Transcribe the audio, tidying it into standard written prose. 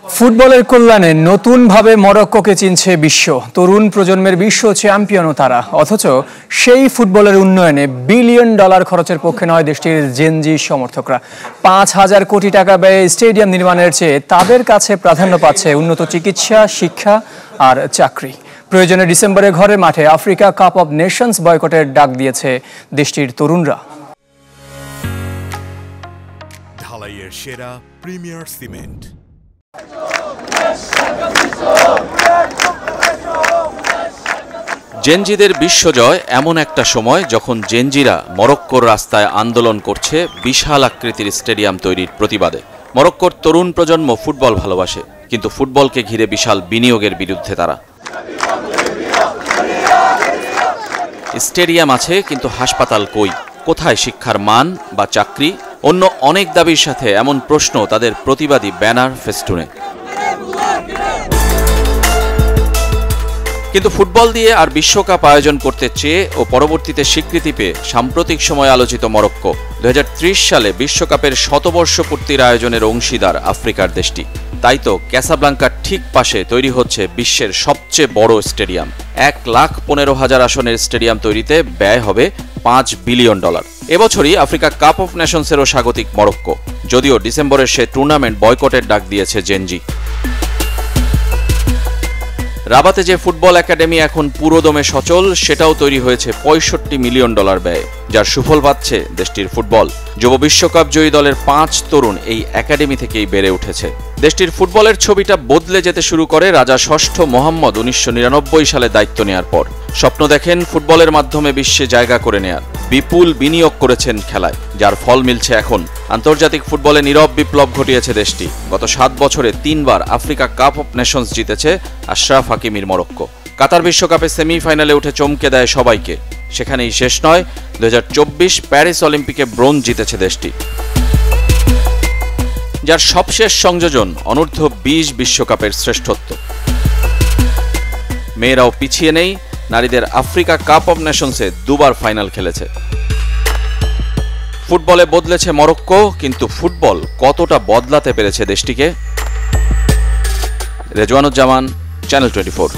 ফুটবলের কল্যাণে নতুনভাবে মরক্কোকে চিনছে বিশ্ব। তরুণ প্রজন্মের বিশ্ব চ্যাম্পিয়নও তারা, অথচ সেই ফুটবলের উন্নয়নে বিলিয়ন ডলার খরচের পক্ষে নয় দেশটির জেনজি সমর্থকরা। ৫,০০০ কোটি টাকা ব্যয়ে স্টেডিয়াম নির্মাণের চেয়ে তাদের কাছে প্রাধান্য পাচ্ছে উন্নত চিকিৎসা, শিক্ষা আর চাকরি। প্রয়োজনে ডিসেম্বরে ঘরে মাঠে আফ্রিকা কাপ অব নেশনস বয়কটের ডাক দিয়েছে দেশটির তরুণরা। ঢালাইয়ের সেরা প্রিমিয়ার সিমেন্ট। জেনজিদের বিশ্বজয় এমন একটা সময় যখন জেনজিরা মরক্কোর রাস্তায় আন্দোলন করছে বিশাল আকৃতির স্টেডিয়াম তৈরির প্রতিবাদে। মরক্কোর তরুণ প্রজন্ম ফুটবল ভালোবাসে, কিন্তু ফুটবলকে ঘিরে বিশাল বিনিয়োগের বিরুদ্ধে তারা। স্টেডিয়াম আছে, কিন্তু হাসপাতাল কই? কোথায় শিক্ষার মান বা চাকরি? অন্য অনেক দাবির সাথে এমন প্রশ্ন তাদের প্রতিবাদী ব্যানার, ফেস্টুনে। কিন্তু ফুটবল দিয়ে আর বিশ্বকাপ আয়োজন করতে চেয়ে ও পরবর্তীতে স্বীকৃতি পেয়ে সাম্প্রতিক সময় আলোচিত মরক্কো ২০৩০ সালে বিশ্বকাপের শতবর্ষপূর্তির আয়োজনের অংশীদার আফ্রিকার দেশটি। তাই তো ক্যাসাব্লাঙ্কার ঠিক পাশে তৈরি হচ্ছে বিশ্বের সবচেয়ে বড় স্টেডিয়াম। ১,১৫,০০০ আসনের স্টেডিয়াম তৈরিতে ব্যয় হবে $৫ বিলিয়ন। এবছরই আফ্রিকা কাপ অফ নেশনসেরও স্বাগতিক মরক্কো, যদিও ডিসেম্বরের সে টুর্নামেন্ট বয়কটের ডাক দিয়েছে জেনজি। রাবাতে যে ফুটবল একাডেমি এখন পুরোদমে সচল, সেটাও তৈরি হয়েছে $৬৫ মিলিয়ন ব্যয়ে, যার সুফল পাচ্ছে দেশটির ফুটবল। যুব বিশ্বকাপ জয়ী দলের ৫ তরুণ এই একাডেমি থেকেই বেড়ে উঠেছে। দেশটির ফুটবলের ছবিটা বদলে যেতে শুরু করে রাজা ষষ্ঠ মোহাম্মদ ১৯৯৯ সালে দায়িত্ব নেয়ার পর। স্বপ্ন দেখেন ফুটবলের মাধ্যমে বিশ্বে জায়গা করে নেয়ার। বিপুল বিনিয়োগ করেছেন খেলায়, যার ফল মিলছে এখন। আন্তর্জাতিক ফুটবলে নীরব বিপ্লব ঘটিয়েছে দেশটি। গত ৭ বছরে ৩ বার আফ্রিকা কাপ অফ নেশনস জিতেছে আশরাফ হাকিমির মরক্কো। কাতার বিশ্বকাপে সেমিফাইনালে উঠে চমকে দেয় সবাইকে। সেখানেই শেষ নয়, ২০২৪ প্যারিস অলিম্পিকে ব্রোঞ্জ জিতেছে দেশটি, যার সবশেষ সংযোজন অনূর্ধ্ব-২০ বিশ্বকাপের শ্রেষ্ঠত্ব। মেয়েরাও পিছিয়ে নেই, নারীদের আফ্রিকা কাপ অব নেশনসে ২ বার ফাইনাল খেলেছে। ফুটবলে বদলেছে মরক্কো, কিন্তু ফুটবল কতটা বদলাতে পেরেছে দেশটিকে? রেজওয়ানুজ্জামান, চ্যানেল 24।